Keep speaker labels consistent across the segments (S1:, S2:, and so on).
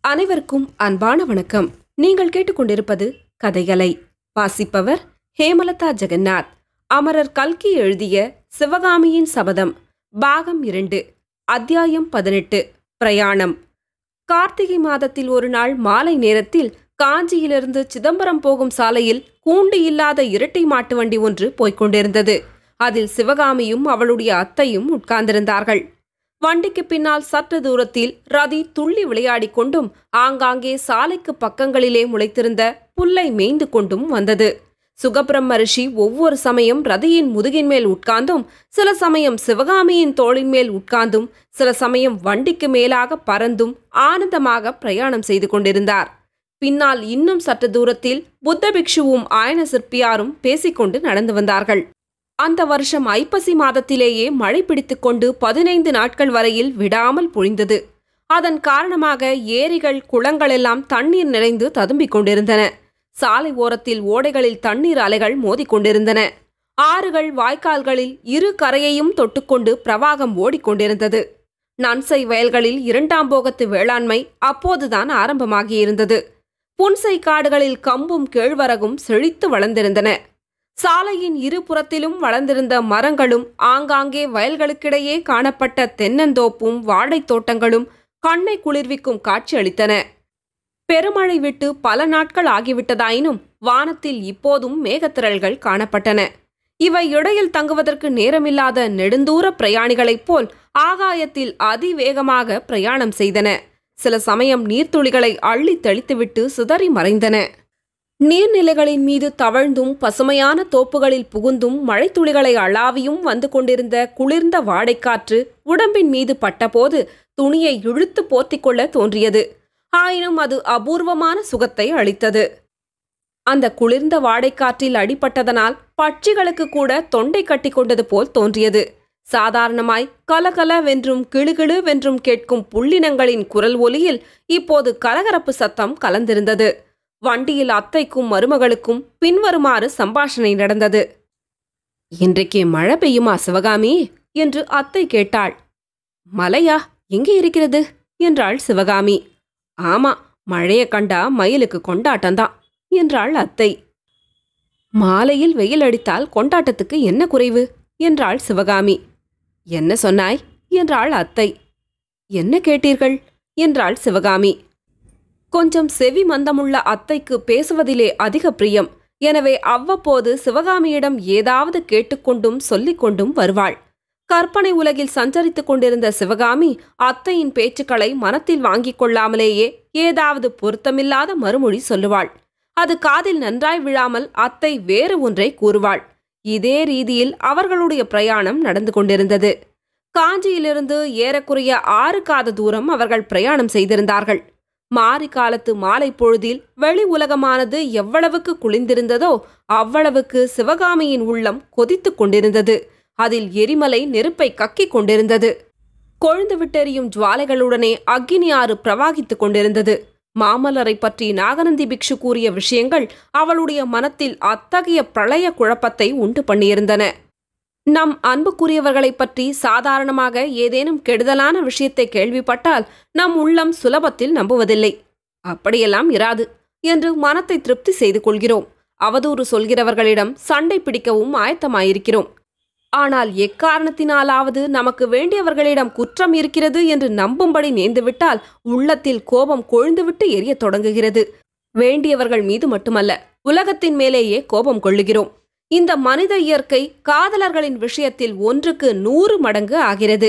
S1: அனைவருக்கும் அன்பான வணக்கம். நீங்கள் கேட்டுக்கொண்டிருப்பது கதைகளை. வாசிப்பவர் ஹேமலதா ஜெகநாத். அமரர் கல்கி எழுதிய சிவகாமியின் சபதம் பாகம் 2, அத்தியாயம் 18. பிரயாணம். கார்த்திகை மாதத்தில் ஒரு நாள் மாலை நேரத்தில் காஞ்சியிலிருந்து சிதம்பரம் போகும் சாலையில் கூண்டு இல்லாத இரட்டை மாட்டு வண்டி ஒன்று போய்கொண்டிருந்தது. அதில் சிவகாமியும் அவளுடைய அத்தையும் உட்கார்ந்திருந்தார்கள். வண்டிக்கு பின்னால் சற்று தூரத்தில் ரதி துள்ளி விளையாடி கொண்டும் ஆங்காங்கே சாலைக்கு பக்கங்களிலே முளைத்திருந்த புல்லை மேய்ந்து கொண்டும் வந்தது. சுகபிரம்ம ரிஷி ஒவ்வொரு சமயம் ரதியின் முதுகின் மேல் உட்கார்ந்தும், சில சமயம் சிவகாமியின் தோளின் மேல் உட்கார்ந்தும், சில சமயம் வண்டிக்கு மேலாக பறந்தும் ஆனந்தமாக பிரயாணம் செய்து கொண்டிருந்தார். பின்னால் இன்னும் சற்று தூரத்தில் புத்த பிக்ஷுவும் ஆயன சிற்பியாரும் பேசிக்கொண்டு நடந்து வந்தார்கள். அந்த வருஷம் ஐப்பசி மாதத்திலேயே மழை பிடித்துக்கொண்டு 15 நாட்கள் வரையில் விடாமல் பொழிந்தது. அதன் காரணமாக ஏரிகள் குளங்களெல்லாம் தண்ணீர் நிறைந்து ததும்பிக் கொண்டிருந்தன. சாலை ஓரத்தில் ஓடைகளில் தண்ணீர் அலைகள் மோதிக்கொண்டிருந்தன. ஆறுகள் வாய்க்கால்களில் இரு கரையையும் தொட்டுக்கொண்டு பிரவாகம் ஓடிக்கொண்டிருந்தது. நன்சை வயல்களில் 2ஆம் போகத்து வேளாண்மை அப்போதுதான் ஆரம்பமாகியிருந்தது. புன்சை காடுகளில் கம்பும் கேழ்வரகும் செழித்து வளர்ந்திருந்தன. சாலையின் இருபுறத்திலும் வளர்ந்திருந்த மரங்களும் ஆங்காங்கே வயல்களுக்கிடையே காணப்பட்ட தென்னந்தோப்பும் வாழைத் தோட்டங்களும் கண்ணை குளிர்விக்கும் காட்சி அளித்தன. பெருமழை விட்டு பல நாட்கள் ஆகிவிட்டதாயினும் வானத்தில் இப்போதும் மேகத்திரள்கள் காணப்பட்டன. இவை இடையில் தங்குவதற்கு நேரமில்லாத நெடுந்தூர பிரயாணிகளைப் போல் ஆகாயத்தில் அதிவேகமாக பிரயாணம் செய்தன. சில சமயம் நீர்த்துளிகளை அள்ளி தெளித்துவிட்டு சிதறி மறைந்தன. நீர்நிலைகளின் மீது தவழ்ந்தும் பசுமையான தோப்புகளில் புகுந்தும் மழைத்துளிகளை அளாவியும் வந்து கொண்டிருந்த குளிர்ந்த வாடைக்காற்று உடம்பின் மீது பட்டபோது துணியை இழுத்து போர்த்திக்கொள்ள தோன்றியது. ஆயினும் அது அபூர்வமான சுகத்தை அளித்தது. அந்த குளிர்ந்த வாடைக்காற்றில் அடிபட்டதனால் பட்சிகளுக்கு கூட தொண்டை கட்டி கொண்டது போல் தோன்றியது. சாதாரணமாய் கலகலவென்றும் கிளுகிளுவென்றும் கேட்கும் புள்ளினங்களின் குரல் ஒலியில் இப்போது கரகரப்பு சத்தம் கலந்திருந்தது. வண்டியில் அத்தைக்கும் மருமகளுக்கும் பின்வருமாறு சம்பாஷணை நடந்தது. இன்றைக்கு மழை பெய்யுமா சிவகாமி என்று அத்தை கேட்டாள். மலையா, எங்கே இருக்கிறது என்றாள் சிவகாமி. ஆமா, மழைய கண்டா மயிலுக்கு கொண்டாட்டம்தான் என்றாள் அத்தை. மாலையில் வெயில் அடித்தால் கொண்டாட்டத்துக்கு என்ன குறைவு என்றாள் சிவகாமி. என்ன சொன்னாய் என்றாள் அத்தை. என்ன கேட்டீர்கள் என்றாள் சிவகாமி. கொஞ்சம் செவி மந்தமுள்ள அத்தைக்கு பேசுவதிலே அதிக பிரியம். எனவே அவ்வப்போது சிவகாமியிடம் ஏதாவது கேட்டுக்கொண்டும் சொல்லிக்கொண்டும் வருவாள். கற்பனை உலகில் சஞ்சரித்துக் கொண்டிருந்த சிவகாமி அத்தையின் பேச்சுக்களை மனத்தில் வாங்கிக் கொள்ளாமலேயே ஏதாவது பொருத்தமில்லாத மறுமொழி சொல்லுவாள். அது காதில் நன்றாய் விழாமல் அத்தை வேறு ஒன்றை கூறுவாள். இதே ரீதியில் அவர்களுடைய பிரயாணம் நடந்து கொண்டிருந்தது. காஞ்சியிலிருந்து ஏறக்குறைய 6 காத தூரம் அவர்கள் பிரயாணம் செய்திருந்தார்கள். மாரி காலத்து மாலை பொழுதில் வெளி உலகமானது எவ்வளவுக்கு குளிர்ந்திருந்ததோ அவ்வளவுக்கு சிவகாமியின் உள்ளம் கொதித்து கொண்டிருந்தது. அதில் எரிமலை நெருப்பை கக்கிக் கொண்டிருந்தது. கொழுந்து விட்டெறியும் ஜுவாலைகளுடனே அக்கினி ஆறு பிரவாகித்துக் கொண்டிருந்தது. மாமல்லரை பற்றி நாகநந்தி பிக்ஷு கூறிய விஷயங்கள் அவளுடைய மனத்தில் அத்தகைய பிரளய குழப்பத்தை உண்டு பண்ணியிருந்தன. நம் அன்புக்குரியவர்களை பற்றி சாதாரணமாக ஏதேனும் கெடுதலான விஷயத்தை கேள்விப்பட்டால் நம் உள்ளம் சுலபத்தில் நம்புவதில்லை. அப்படியெல்லாம் இராது என்று மனத்தை திருப்தி செய்து கொள்கிறோம். அவதூறு சொல்கிறவர்களிடம் சண்டை பிடிக்கவும் ஆயத்தமாயிருக்கிறோம். ஆனால் எக்காரணத்தினாலாவது நமக்கு வேண்டியவர்களிடம் குற்றம் இருக்கிறது என்று நம்பும்படி நேர்ந்துவிட்டால் உள்ளத்தில் கோபம் கொழுந்துவிட்டு எரியத் தொடங்குகிறது. வேண்டியவர்கள் மீது மட்டுமல்ல, உலகத்தின் மேலேயே கோபம் கொள்ளுகிறோம். இந்த மனித இயற்கை காதலர்களின் விஷயத்தில் 1க்கு 100 மடங்கு ஆகிறது.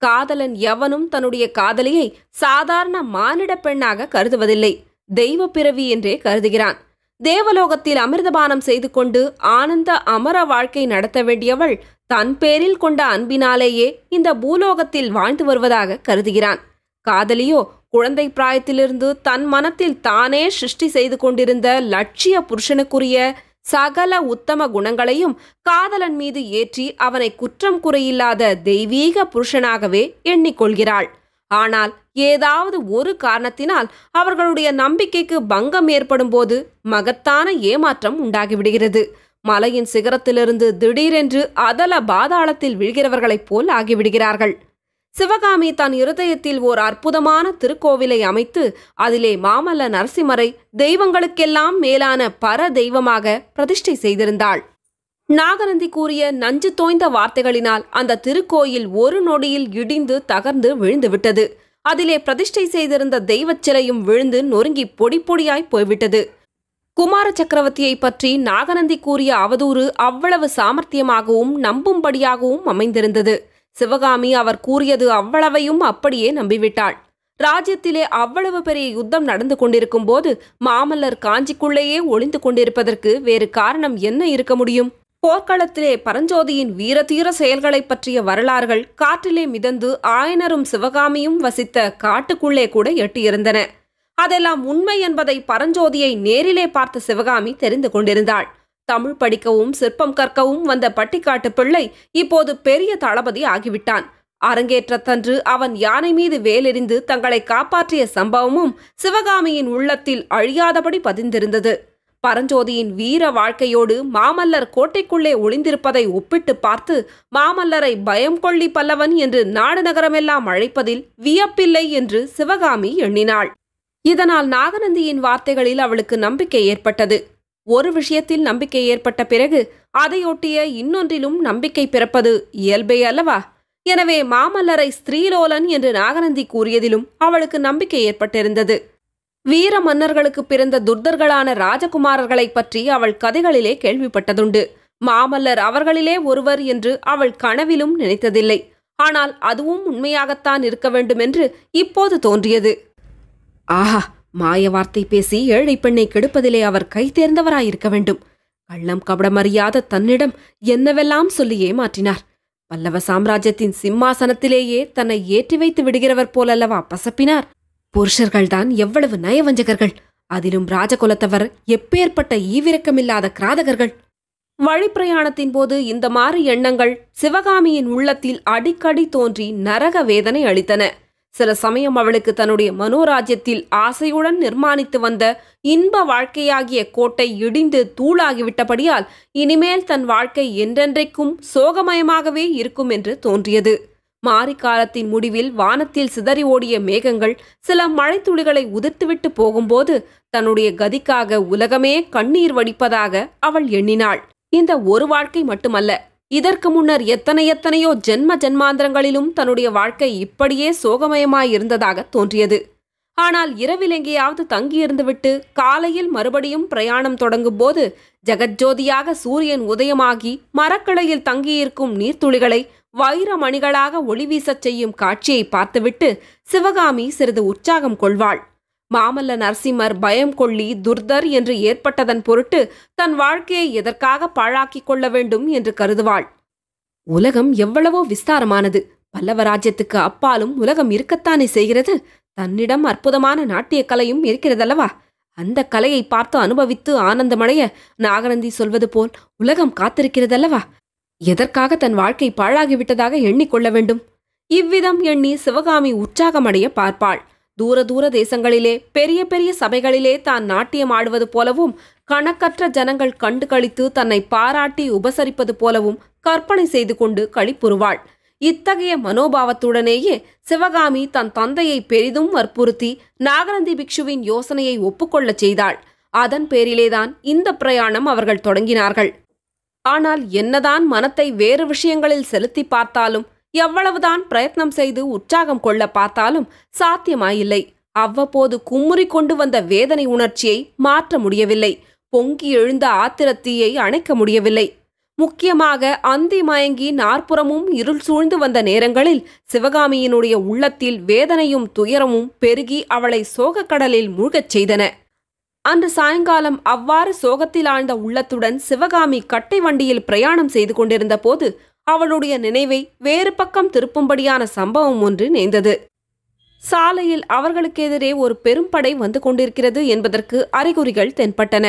S1: காதலன் எவனும் தன்னுடைய காதலியை சாதாரண மானிட பெண்ணாக கருதுவதில்லை, தெய்வ பிறவி என்றே கருதுகிறான். தேவலோகத்தில் அமிர்தபானம் செய்து கொண்டு ஆனந்த அமர வாழ்க்கை நடத்த வேண்டியவள் தன் பேரில் கொண்ட அன்பினாலேயே இந்த பூலோகத்தில் வாழ்ந்து வருவதாக கருதுகிறான். காதலியோ குழந்தை பிராயத்திலிருந்து தன் மனத்தில் தானே சிருஷ்டி செய்து கொண்டிருந்த லட்சிய புருஷனுக்குரிய சகல உத்தம குணங்களையும் காதலன் மீது ஏற்றி அவனை குற்றம் குறையில்லாத தெய்வீக புருஷனாகவே எண்ணிக்கொள்கிறாள். ஆனால் ஏதாவது ஒரு காரணத்தினால் அவர்களுடைய நம்பிக்கைக்கு பங்கம் ஏற்படும் போது மகத்தான ஏமாற்றம் உண்டாகிவிடுகிறது. மலையின் சிகரத்திலிருந்து திடீரென்று அதல பாதாளத்தில் விழுகிறவர்களைப் போல் ஆகிவிடுகிறார்கள். சிவகாமி தன் இருதயத்தில் ஓர் அற்புதமான திருக்கோவிலை அமைத்து அதிலே மாமல்ல நரசிம்மரை தெய்வங்களுக்கெல்லாம் மேலான பர தெய்வமாக பிரதிஷ்டை செய்திருந்தாள். நாகநந்தி கூறிய நஞ்சு தோய்ந்த வார்த்தைகளினால் அந்த திருக்கோயில் ஒரு நொடியில் இடிந்து தகர்ந்து விழுந்துவிட்டது. அதிலே பிரதிஷ்டை செய்திருந்த தெய்வச் சிலையும் விழுந்து நொறுங்கி பொடி பொடியாய் போய்விட்டது. குமார சக்கரவர்த்தியை பற்றி நாகநந்தி கூறிய அவதூறு அவ்வளவு சாமர்த்தியமாகவும் நம்பும்படியாகவும் அமைந்திருந்தது. சிவகாமி அவர் கூறியது அவ்வளவையும் அப்படியே நம்பிவிட்டாள். ராஜ்யத்திலே அவ்வளவு பெரிய யுத்தம் நடந்து கொண்டிருக்கும் போது மாமல்லர் காஞ்சிக்குள்ளேயே ஒளிந்து கொண்டிருப்பதற்கு வேறு காரணம் என்ன இருக்க முடியும்? போர்க்களத்திலே பரஞ்சோதியின் வீரதீர செயல்களை பற்றிய வரலாறுகள் காற்றிலே மிதந்து ஆயனரும் சிவகாமியும் வசித்த காட்டுக்குள்ளே கூட எட்டியிருந்தன. அதெல்லாம் உண்மை என்பதை பரஞ்சோதியை நேரிலே பார்த்த சிவகாமி தெரிந்து கொண்டிருந்தாள். தமிழ் படிக்கவும் சிற்பம் கற்கவும் வந்த பட்டிக்காட்டு பிள்ளை இப்போது பெரிய தளபதி ஆகிவிட்டான். அரங்கேற்றத்தன்று அவன் யானை மீது வேலெறிந்து தங்களை காப்பாற்றிய சம்பவமும் சிவகாமியின் உள்ளத்தில் அழியாதபடி பதிந்திருந்தது. பரஞ்சோதியின் வீர வாழ்க்கையோடு மாமல்லர் கோட்டைக்குள்ளே ஒளிந்திருப்பதை ஒப்பிட்டு பார்த்து மாமல்லரை பயம் கொள்ளி பல்லவன் என்று நாடு நகரமெல்லாம் அழைப்பதில் வியப்பில்லை என்று சிவகாமி எண்ணினாள். இதனால் நாகநந்தியின் வார்த்தைகளில் அவளுக்கு நம்பிக்கை ஏற்பட்டது. ஒரு விஷயத்தில் நம்பிக்கை ஏற்பட்ட பிறகு அதையொட்டிய இன்னொன்றிலும் நம்பிக்கை பிறப்பது இயல்பே அல்லவா? எனவே மாமல்லரை ஸ்திரீலோலன் என்று நாகநந்தி கூறியதிலும் அவளுக்கு நம்பிக்கை ஏற்பட்டிருந்தது. வீர மன்னர்களுக்கு பிறந்த துர்தர்களான ராஜகுமாரர்களை பற்றி அவள் கதைகளிலே கேள்விப்பட்டதுண்டு. மாமல்லர் அவர்களிலே ஒருவர் என்று அவள் கனவிலும் நினைத்ததில்லை. ஆனால் அதுவும் உண்மையாகத்தான் இருக்க வேண்டுமென்று இப்போது தோன்றியது. ஆஹா, மாய வார்த்தை பேசி ஏழை பெண்ணை கெடுப்பதிலே அவர் கை தேர்ந்தவராயிருக்க வேண்டும். கள்ளம் கபடமறியாத தன்னிடம் என்னவெல்லாம் சொல்லி ஏமாற்றினார். பல்லவ சாம்ராஜ்யத்தின் சிம்மாசனத்திலேயே தன்னை ஏற்றி வைத்து விடுகிறவர் போலல்லவா பசப்பினார். புருஷர்கள்தான் எவ்வளவு நயவஞ்சகர்கள்! அதிலும் ராஜகுலத்தவர் எப்பேற்பட்ட ஈவிரக்கமில்லாத கிராதகர்கள்! வழிப்பிரயாணத்தின் போது இந்த மாறு எண்ணங்கள் சிவகாமியின் உள்ளத்தில் அடிக்கடி தோன்றி நரக வேதனை அளித்தன. சில சமயம் அவளுக்கு தன்னுடைய மனோராஜ்யத்தில் ஆசையுடன் நிர்மாணித்து வந்த இன்ப வாழ்க்கையாகிய கோட்டை இடிந்து தூளாகிவிட்டபடியால் இனிமேல் தன் வாழ்க்கை என்றென்றைக்கும் சோகமயமாகவே இருக்கும் என்று தோன்றியது. மாரிக்காலத்தின் முடிவில் வானத்தில் சிதறி ஓடிய மேகங்கள் சில மழைத்துளிகளை உதிர்த்துவிட்டு போகும்போது தன்னுடைய கதிக்காக உலகமே கண்ணீர் வடிப்பதாக அவள் எண்ணினாள். இந்த ஒரு வாழ்க்கை மட்டுமல்ல, இதற்கு முன்னர் எத்தனையோ ஜென்ம ஜென்மாந்திரங்களிலும் தன்னுடைய வாழ்க்கை இப்படியே சோகமயமாயிருந்ததாக தோன்றியது. ஆனால் இரவில் எங்கேயாவது தங்கியிருந்துவிட்டு காலையில் மறுபடியும் பிரயாணம் தொடங்கும் போது ஜெகஜோதியாக சூரியன் உதயமாகி மரக்கிளையில் தங்கியிருக்கும் நீர்த்துளிகளை வைரமணிகளாக ஒளிவீசச் செய்யும் காட்சியை பார்த்துவிட்டு சிவகாமி சிறிது உற்சாகம் கொள்வாள். மாமல்ல நரசிம்மர் பயம் கொள்ளி துர்தர் என்று ஏற்பட்டதன் பொருட்டு தன் வாழ்க்கையை எதற்காக பாழாக்கிக் கொள்ள வேண்டும் என்று கருதுவாள். உலகம் எவ்வளவோ விஸ்தாரமானது. பல்லவராஜ்யத்துக்கு அப்பாலும் உலகம் இருக்கத்தானே செய்கிறது. தன்னிடம் அற்புதமான நாட்டிய கலையும் இருக்கிறதல்லவா? அந்த கலையை பார்த்து அனுபவித்து ஆனந்தமடைய நாகநந்தி சொல்வது போல் உலகம் காத்திருக்கிறதல்லவா? எதற்காக தன் வாழ்க்கை பாழாகிவிட்டதாக எண்ணிக்கொள்ள வேண்டும்? இவ்விதம் எண்ணி சிவகாமி உற்சாகமடைய பார்ப்பாள். தூர தூர தேசங்களிலே பெரிய பெரிய சபைகளிலே தான் நாட்டியம் ஆடுவது போலவும் கணக்கற்ற ஜனங்கள் கண்டு களித்து தன்னை பாராட்டி உபசரிப்பது போலவும் கற்பனை செய்து கொண்டு களிப்புறுவாள். இத்தகைய மனோபாவத்துடனேயே சிவகாமி தன் தந்தையை பெரிதும் வற்புறுத்தி நாகநந்தி பிக்ஷுவின் யோசனையை ஒப்புக்கொள்ளச் செய்தாள். அதன் பேரிலேதான் இந்த பிரயாணம் அவர்கள் தொடங்கினார்கள். ஆனால் என்னதான் மனத்தை வேறு விஷயங்களில் செலுத்தி பார்த்தாலும் எவ்வளவுதான் பிரயத்னம் செய்து உற்சாகம் கொள்ள பார்த்தாலும் சாத்தியமாயில்லை. அவ்வப்போது கும்முறி கொண்டு வந்த வேதனை உணர்ச்சியை மாற்ற முடியவில்லை. பொங்கி எழுந்த ஆத்திரத்தீயை அணைக்க முடியவில்லை. முக்கியமாக அந்தி மயங்கி நாற்புறமும் இருள் சூழ்ந்து வந்த நேரங்களில் சிவகாமியினுடைய உள்ளத்தில் வேதனையும் துயரமும் பெருகி அவளை சோகக்கடலில் மூழ்கச் செய்தன. அன்று சாயங்காலம் அவ்வாறு சோகத்தில் ஆழ்ந்த உள்ளத்துடன் சிவகாமி கட்டை வண்டியில் பிரயாணம் செய்து கொண்டிருந்த போது அவளுடைய நினைவை வேறு பக்கம் திருப்பும்படியான சம்பவம் ஒன்று நேர்ந்தது. சாலையில் அவர்களுக்கு எதிரே ஒரு பெரும்படை வந்து கொண்டிருக்கிறது என்பதற்கு அறிகுறிகள் தென்பட்டன.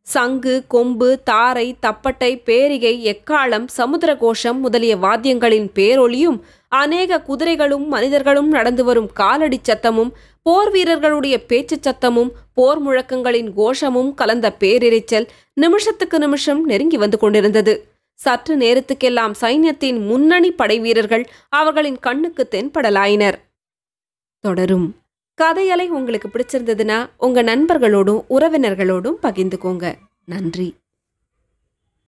S1: சங்கு, கொம்பு, தாரை, தப்பட்டை, பேரிகை, எக்காளம், சமுத்திர கோஷம் முதலிய வாத்தியங்களின் பேரொலியும் அநேக குதிரைகளும் மனிதர்களும் நடந்து வரும் காலடி சத்தமும் போர் வீரர்களுடைய பேச்சு சத்தமும் போர் முழக்கங்களின் கோஷமும் கலந்த பேரிரைச்சல் நிமிஷத்துக்கு நிமிஷம் நெருங்கி வந்து கொண்டிருந்தது. சற்று நேரத்துக்கெல்லாம் சைன்யத்தின் முன்னணி படை வீரர்கள் அவர்களின் கண்ணுக்கு தென்படலாயினர். தொடரும். கதையலை உங்களுக்கு பிடிச்சிருந்ததுன்னா உங்க நண்பர்களோடும் உறவினர்களோடும் பகிர்ந்துக்கோங்க. நன்றி.